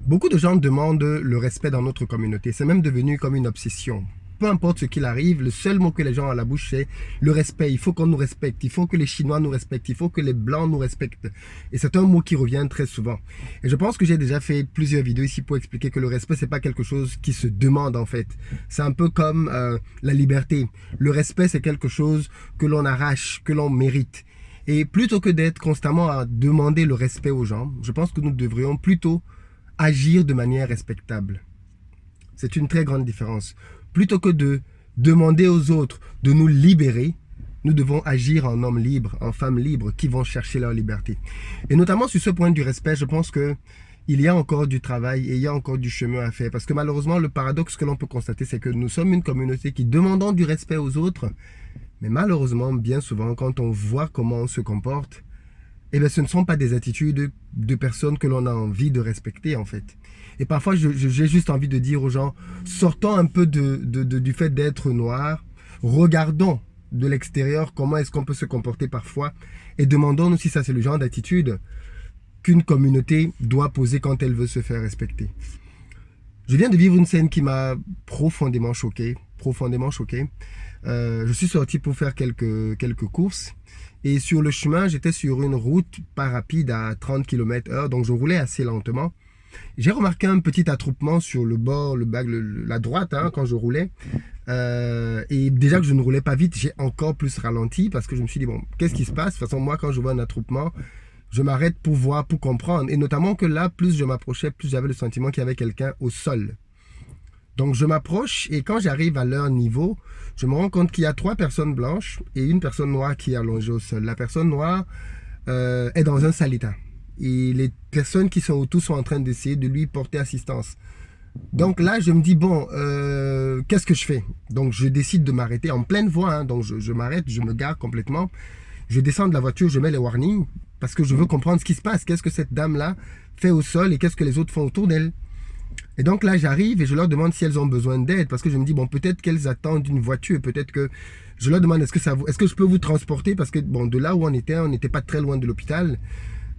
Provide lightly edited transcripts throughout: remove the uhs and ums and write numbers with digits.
Beaucoup de gens demandent le respect dans notre communauté. C'est même devenu comme une obsession. Peu importe ce qu'il arrive, le seul mot que les gens ont à la bouche, c'est le respect. Il faut qu'on nous respecte. Il faut que les Chinois nous respectent. Il faut que les Blancs nous respectent. Et c'est un mot qui revient très souvent. Et je pense que j'ai déjà fait plusieurs vidéos ici pour expliquer que le respect, c'est pas quelque chose qui se demande en fait. C'est un peu comme la liberté. Le respect, c'est quelque chose que l'on arrache, que l'on mérite. Et plutôt que d'être constamment à demander le respect aux gens, je pense que nous devrions plutôt agir de manière respectable. C'est une très grande différence. Plutôt que de demander aux autres de nous libérer, nous devons agir en hommes libres, en femmes libres qui vont chercher leur liberté. Et notamment sur ce point du respect, je pense que il y a encore du travail et il y a encore du chemin à faire. Parce que malheureusement, le paradoxe que l'on peut constater, c'est que nous sommes une communauté qui demandons du respect aux autres, mais malheureusement, bien souvent, quand on voit comment on se comporte, eh bien, ce ne sont pas des attitudes de personnes que l'on a envie de respecter, en fait. Et parfois, j'ai juste envie de dire aux gens, sortons un peu du fait d'être noir, regardons de l'extérieur comment est-ce qu'on peut se comporter parfois, et demandons-nous si ça c'est le genre d'attitude qu'une communauté doit poser quand elle veut se faire respecter. Je viens de vivre une scène qui m'a profondément choqué, profondément choqué. Je suis sorti pour faire quelques courses. Et sur le chemin, j'étais sur une route pas rapide à 30 km/h, donc je roulais assez lentement. J'ai remarqué un petit attroupement sur le bord, la droite, hein, quand je roulais. Et déjà que je ne roulais pas vite, j'ai encore plus ralenti parce que je me suis dit, bon, qu'est-ce qui se passe? De toute façon, moi, quand je vois un attroupement, je m'arrête pour voir, pour comprendre. Et notamment que là, plus je m'approchais, plus j'avais le sentiment qu'il y avait quelqu'un au sol. Donc je m'approche et quand j'arrive à leur niveau, je me rends compte qu'il y a 3 personnes blanches et une personne noire qui est allongée au sol. La personne noire est dans un sale état. Et les personnes qui sont autour sont en train d'essayer de lui porter assistance. Donc là, je me dis, bon, qu'est-ce que je fais? Donc je décide de m'arrêter en pleine voie. Hein. Donc je m'arrête, je me gare complètement. Je descends de la voiture, je mets les warnings parce que je veux comprendre ce qui se passe. Qu'est-ce que cette dame-là fait au sol et qu'est-ce que les autres font autour d'elle? Et donc là, j'arrive et je leur demande si elles ont besoin d'aide parce que je me dis, bon, peut-être qu'elles attendent une voiture, peut-être que je leur demande, est-ce que je peux vous transporter parce que, bon, de là où on n'était pas très loin de l'hôpital.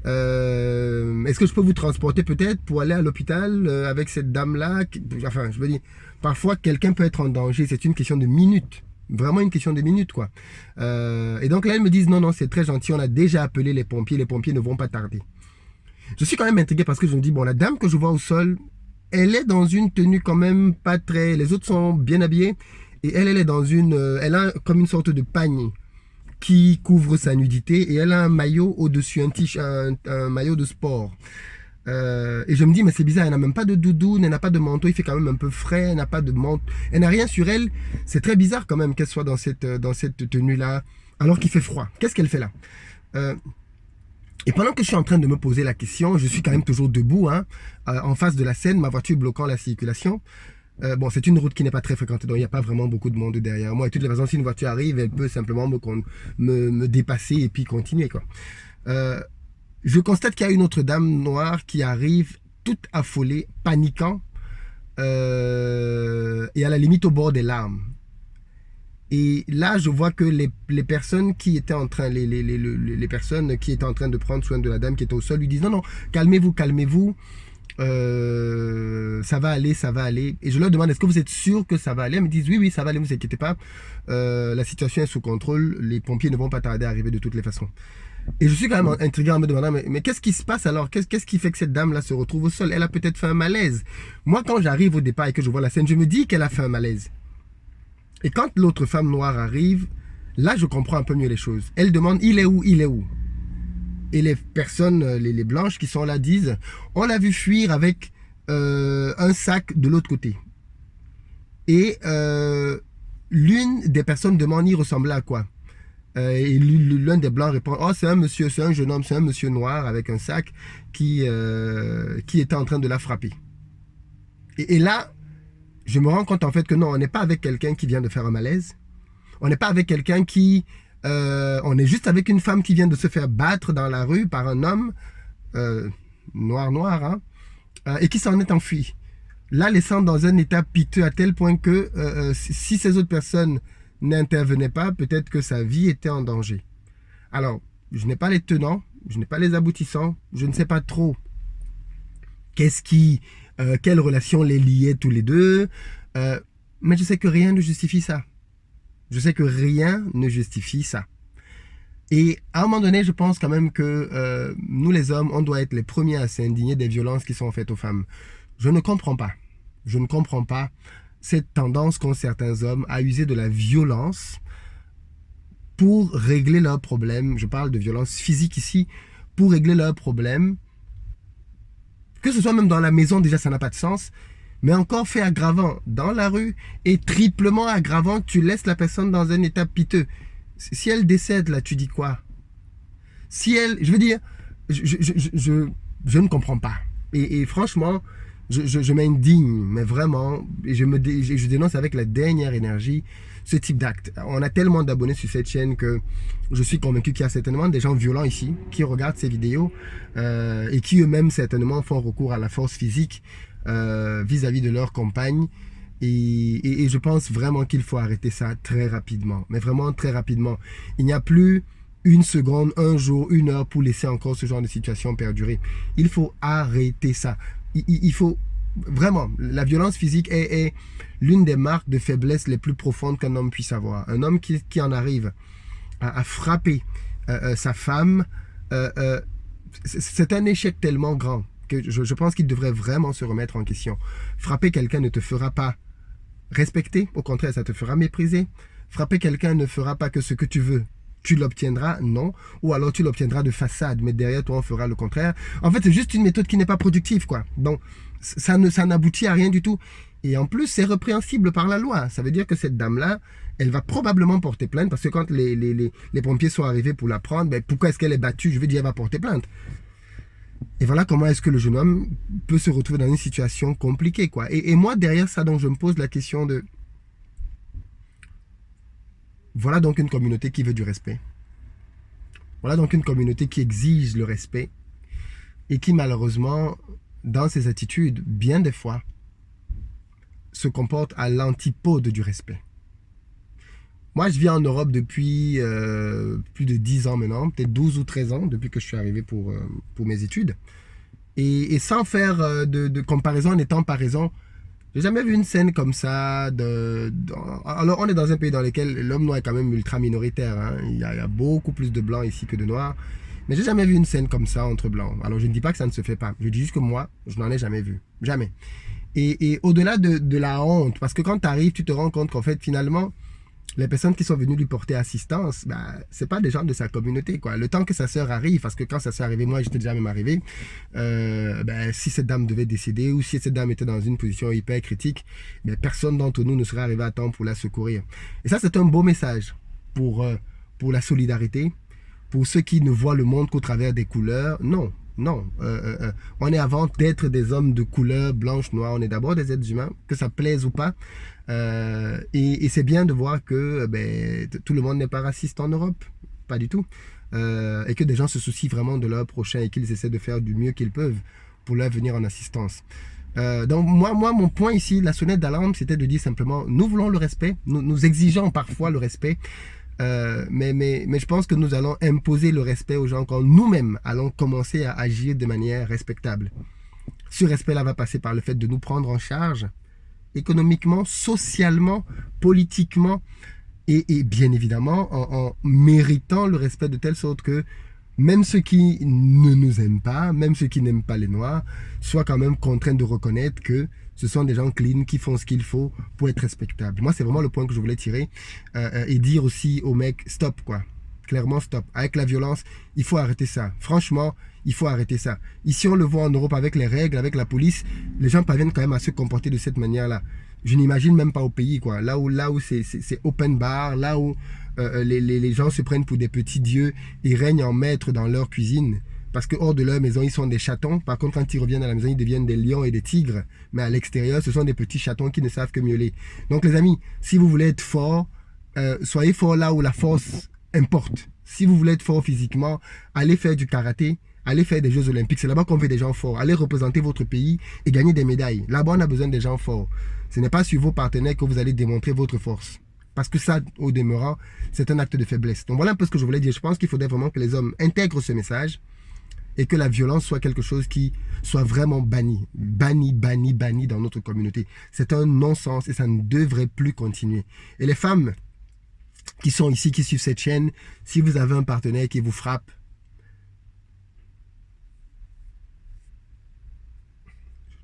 Est-ce que je peux vous transporter peut-être pour aller à l'hôpital avec cette dame-là? Enfin, je veux dire, parfois, quelqu'un peut être en danger, c'est une question de minutes. Vraiment une question de minutes, quoi. Et donc là, elles me disent, non, non, c'est très gentil, on a déjà appelé les pompiers ne vont pas tarder. Je suis quand même intrigué parce que je me dis, bon, la dame que je vois au sol, elle est dans une tenue quand même pas très... Les autres sont bien habillés et elle est dans une... Elle a comme une sorte de panier qui couvre sa nudité et elle a un maillot au-dessus, un maillot de sport. Et je me dis, mais c'est bizarre, elle n'a même pas de doudoune, elle n'a pas de manteau, il fait quand même un peu frais, elle n'a pas de manteau, elle n'a rien sur elle. C'est très bizarre quand même qu'elle soit dans cette tenue-là, alors qu'il fait froid. Qu'est-ce qu'elle fait là? Et pendant que je suis en train de me poser la question, je suis quand même toujours debout, hein, en face de la scène, ma voiture bloquant la circulation. Bon, c'est une route qui n'est pas très fréquentée, donc il n'y a pas vraiment beaucoup de monde derrière moi. Et de toutes les façons, si une voiture arrive, elle peut simplement me dépasser et puis continuer, quoi. Je constate qu'il y a une autre dame noire qui arrive toute affolée, paniquant, et à la limite au bord des larmes. Et là, je vois que les personnes qui étaient en train, les personnes qui étaient en train de prendre soin de la dame qui était au sol lui disent non, non, calmez-vous, calmez-vous, ça va aller, ça va aller. Et je leur demande, est-ce que vous êtes sûr que ça va aller? Elles me disent oui, oui, ça va aller, ne vous inquiétez pas, la situation est sous contrôle, les pompiers ne vont pas tarder à arriver de toutes les façons. Et je suis quand même intrigué en me demandant, mais qu'est-ce qui se passe alors? Qu'est-ce qui fait que cette dame-là se retrouve au sol? Elle a peut-être fait un malaise. Moi, quand j'arrive au départ et que je vois la scène, je me dis qu'elle a fait un malaise. Et quand l'autre femme noire arrive, là, je comprends un peu mieux les choses. Elle demande, il est où? Il est où? Et les personnes, les blanches qui sont là disent, on l'a vu fuir avec un sac de l'autre côté. Et l'une des personnes demande, il ressemblait à quoi? Et l'un des blancs répond, oh, c'est un monsieur, c'est un jeune homme, c'est un monsieur noir avec un sac qui était en train de la frapper. Et là, je me rends compte en fait que non, on n'est pas avec quelqu'un qui vient de faire un malaise. On n'est pas avec quelqu'un qui... on est juste avec une femme qui vient de se faire battre dans la rue par un homme noir, hein, et qui s'en est enfui. Là, laissant dans un état piteux à tel point que si ces autres personnes n'intervenaient pas, peut-être que sa vie était en danger. Alors, je n'ai pas les tenants, je n'ai pas les aboutissants, je ne sais pas trop quelle relation les liait tous les deux. Mais je sais que rien ne justifie ça. Je sais que rien ne justifie ça. Et à un moment donné, je pense quand même que nous les hommes, on doit être les premiers à s'indigner des violences qui sont faites aux femmes. Je ne comprends pas. Je ne comprends pas cette tendance qu'ont certains hommes à user de la violence pour régler leurs problèmes. Je parle de violence physique ici, pour régler leurs problèmes. Que ce soit même dans la maison, déjà ça n'a pas de sens. Mais encore fait aggravant dans la rue et triplement aggravant, tu laisses la personne dans un état piteux. Si elle décède là, tu dis quoi? Si elle, je veux dire, je ne comprends pas. Et franchement, je m'indigne, mais vraiment, et je dénonce avec la dernière énergie ce type d'acte. On a tellement d'abonnés sur cette chaîne que je suis convaincu qu'il y a certainement des gens violents ici qui regardent ces vidéos et qui eux-mêmes certainement font recours à la force physique vis-à-vis de leur compagne. Et je pense vraiment qu'il faut arrêter ça très rapidement, mais vraiment très rapidement. Il n'y a plus une seconde, un jour, une heure pour laisser encore ce genre de situation perdurer. Il faut arrêter ça. Il faut vraiment, la violence physique est l'une des marques de faiblesse les plus profondes qu'un homme puisse avoir. Un homme qui en arrive à frapper sa femme, c'est un échec tellement grand que je pense qu'il devrait vraiment se remettre en question. Frapper quelqu'un ne te fera pas respecter, au contraire, ça te fera mépriser. Frapper quelqu'un ne fera pas que ce que tu veux. Tu l'obtiendras, non. Ou alors tu l'obtiendras de façade, mais derrière toi, on fera le contraire. En fait, c'est juste une méthode qui n'est pas productive, quoi. Donc, ça n'aboutit à rien du tout. Et en plus, c'est répréhensible par la loi. Ça veut dire que cette dame-là, elle va probablement porter plainte, parce que quand les pompiers sont arrivés pour la prendre, ben, pourquoi est-ce qu'elle est battue? Je veux dire, elle va porter plainte. Et voilà comment est-ce que le jeune homme peut se retrouver dans une situation compliquée, quoi. Et moi, derrière ça, donc, je me pose la question de... Voilà donc une communauté qui veut du respect. Voilà donc une communauté qui exige le respect et qui, malheureusement, dans ses attitudes, bien des fois, se comporte à l'antipode du respect. Moi, je vis en Europe depuis plus de 10 ans maintenant, peut-être 12 ou 13 ans, depuis que je suis arrivé pour mes études. Et sans faire de comparaison en étant par raison, j'ai jamais vu une scène comme ça. Alors, on est dans un pays dans lequel l'homme noir est quand même ultra minoritaire. Hein. Il y a beaucoup plus de blancs ici que de noirs. Mais j'ai jamais vu une scène comme ça entre blancs. Alors, je ne dis pas que ça ne se fait pas. Je dis juste que moi, je n'en ai jamais vu. Jamais. Et au-delà de la honte, parce que quand tu arrives, tu te rends compte qu'en fait, finalement, les personnes qui sont venues lui porter assistance, bah, c'est pas des gens de sa communauté, quoi. Le temps que sa sœur arrive, parce que quand sa sœur arrivait, moi j'étais déjà même arrivé, si cette dame devait décéder ou si cette dame était dans une position hyper critique, personne d'entre nous ne serait arrivé à temps pour la secourir. Et ça, c'est un beau message pour la solidarité, pour ceux qui ne voient le monde qu'au travers des couleurs. Non. On est avant d'être des hommes de couleur blanche, noire, on est d'abord des êtres humains, que ça plaise ou pas. Et c'est bien de voir que tout le monde n'est pas raciste en Europe, pas du tout, et que des gens se soucient vraiment de leur prochain et qu'ils essaient de faire du mieux qu'ils peuvent pour leur venir en assistance. Donc moi, mon point ici, la sonnette d'alarme, c'était de dire simplement, nous voulons le respect, nous exigeons parfois le respect, mais je pense que nous allons imposer le respect aux gens quand nous-mêmes allons commencer à agir de manière respectable. Ce respect-là va passer par le fait de nous prendre en charge économiquement, socialement, politiquement et bien évidemment en méritant le respect de telle sorte que même ceux qui ne nous aiment pas, même ceux qui n'aiment pas les Noirs, soient quand même contraints de reconnaître que ce sont des gens clean qui font ce qu'il faut pour être respectables. Moi, c'est vraiment le point que je voulais tirer et dire aussi aux mecs, stop quoi. Clairement, stop. Avec la violence, il faut arrêter ça. Franchement, il faut arrêter ça. Ici, on le voit en Europe avec les règles, avec la police. Les gens parviennent quand même à se comporter de cette manière-là. Je n'imagine même pas au pays, quoi. Là où c'est open bar, là où les gens se prennent pour des petits dieux et règnent en maître dans leur cuisine. Parce que hors de leur maison, ils sont des chatons. Par contre, quand ils reviennent à la maison, ils deviennent des lions et des tigres. Mais à l'extérieur, ce sont des petits chatons qui ne savent que miauler. Donc, les amis, si vous voulez être fort, soyez fort là où la force importe. Si vous voulez être fort physiquement, allez faire du karaté, allez faire des Jeux Olympiques. C'est là-bas qu'on veut des gens forts. Allez représenter votre pays et gagner des médailles. Là-bas, on a besoin des gens forts. Ce n'est pas sur vos partenaires que vous allez démontrer votre force. Parce que ça, au demeurant, c'est un acte de faiblesse. Donc voilà un peu ce que je voulais dire. Je pense qu'il faudrait vraiment que les hommes intègrent ce message et que la violence soit quelque chose qui soit vraiment banni dans notre communauté. C'est un non-sens et ça ne devrait plus continuer. Et les femmes qui sont ici, qui suivent cette chaîne, si vous avez un partenaire qui vous frappe,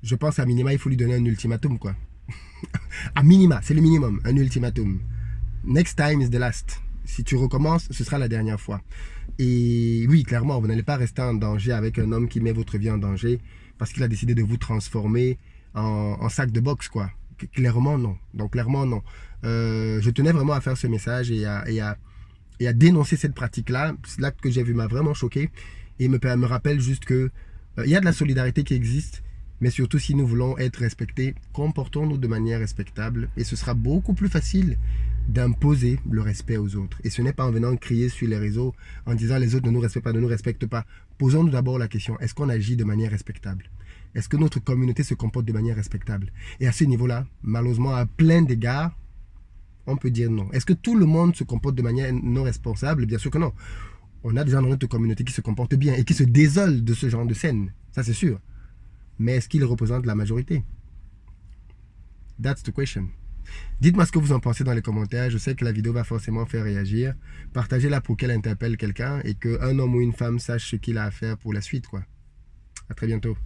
je pense à minima, il faut lui donner un ultimatum, quoi. À minima, c'est le minimum, un ultimatum. Next time is the last. Si tu recommences, ce sera la dernière fois. Et oui, clairement, vous n'allez pas rester en danger avec un homme qui met votre vie en danger parce qu'il a décidé de vous transformer en sac de boxe, quoi. Clairement, non. Donc, clairement, non. Je tenais vraiment à faire ce message et à dénoncer cette pratique-là. L'acte que j'ai vu m'a vraiment choqué et me rappelle juste que il y a de la solidarité qui existe, mais surtout si nous voulons être respectés, comportons-nous de manière respectable et ce sera beaucoup plus facile d'imposer le respect aux autres. Et ce n'est pas en venant crier sur les réseaux en disant les autres ne nous respectent pas, ne nous respectent pas. Posons-nous d'abord la question, est-ce qu'on agit de manière respectable? Est-ce que notre communauté se comporte de manière respectable? Et à ce niveau-là, malheureusement, à plein d'égards, on peut dire non. Est-ce que tout le monde se comporte de manière non responsable? Bien sûr que non. On a des gens dans notre communauté qui se comportent bien et qui se désolent de ce genre de scène. Ça, c'est sûr. Mais est-ce qu'ils représentent la majorité? That's the question. Dites-moi ce que vous en pensez dans les commentaires. Je sais que la vidéo va forcément faire réagir. Partagez-la pour qu'elle interpelle quelqu'un et qu'un homme ou une femme sache ce qu'il a à faire pour la suite, quoi. À très bientôt.